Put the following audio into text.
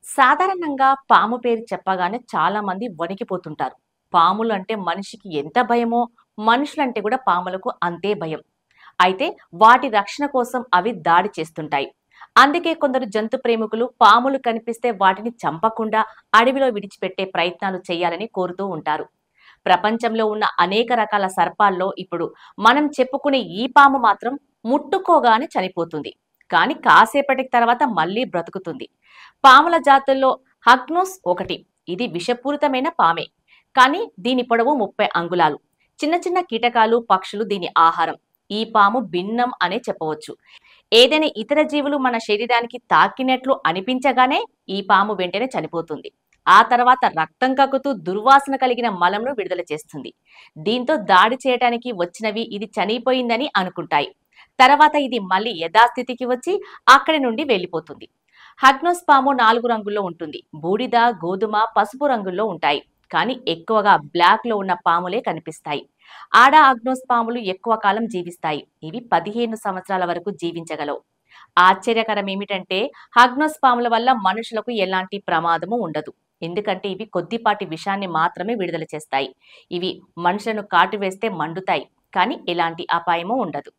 సాధారణంగా పాము పేరు చెప్పగానే చాలా మంది వణికిపోతుంటారు. పాములు అంటే మనిషికి ఎంత భయమో, మనుషులంటే కూడా పాములకు అంతే భయం. అయితే వాటి రక్షణ కోసం అవి దాడి చేస్తుంటాయి. అందుకే కొందరు జంతు ప్రేమికులు పాములు కనిపిస్తే వాటిని చంపకుండా అడవిలో విడిచిపెట్టే ప్రయత్నాలు చేయాలని కోరుతూ ఉంటారు. ప్రపంచంలో ఉన్న అనేక రకాల సర్పాల్లో ఇప్పుడు మనం చెప్పుకునే ఈ పాము మాత్రం ముట్టుకోగానే చనిపోతుంది. కానీ కాసేపటి తర్వాత మళ్ళీ బ్రతుకుతుంది. పాముల జాతుల్లో హగ్నోస్ ఒకటి. ఇది విషపూరితమైన పామే. కానీ దీని పొడవు 30 అంగుళాలు. చిన్న చిన్న కీటకాలు, పక్షులు దీని ఆహారం. ఈ పాము భిన్నం అనే చెప్పవచ్చు. ఏదైనా ఇతర జీవులు మన శరీరానికి తాకినట్లు అనిపించగానే ఈ పాము వెంటనే చనిపోతుంది. ఆ తర్వాత రక్తం కక్కుతూ దుర్వాసన కలిగిన మలంను విడుదల చేస్తుంది. దీంతో దాడి చేయడానికి వచ్చినవి ఇది చనిపోయిందని అనుకుంటాయి. తర్వాత ఇది మళ్ళీ యథాస్థితికి వచ్చి అక్కడి నుండి వెళ్ళిపోతుంది. హగ్నోస్ పాము 4 రంగుల్లో ఉంటుంది. బూడిద, గోధుమ, పసుపు రంగుల్లో ఉంటాయి. కానీ ఎక్కువగా బ్లాక్ లో ఉన్న పాములే కనిపిస్తాయి. ఆడ అగ్నోస్ పాములు ఎక్కువ కాలం జీవిస్తాయి. ఇవి 15 సంవత్సరాల వరకు జీవించగలవు. ఆశ్చర్యకరం ఏమిటంటే హగ్నోస్ పాముల వల్ల మనుషులకు ఎలాంటి ప్రమాదము ఉండదు. ఎందుకంటే ఇవి కొద్దిపాటి విషాన్ని మాత్రమే విడుదల చేస్తాయి. ఇవి మనుషులను కాటు వేస్తే మండుతాయి. కానీ ఎలాంటి అపాయము ఉండదు.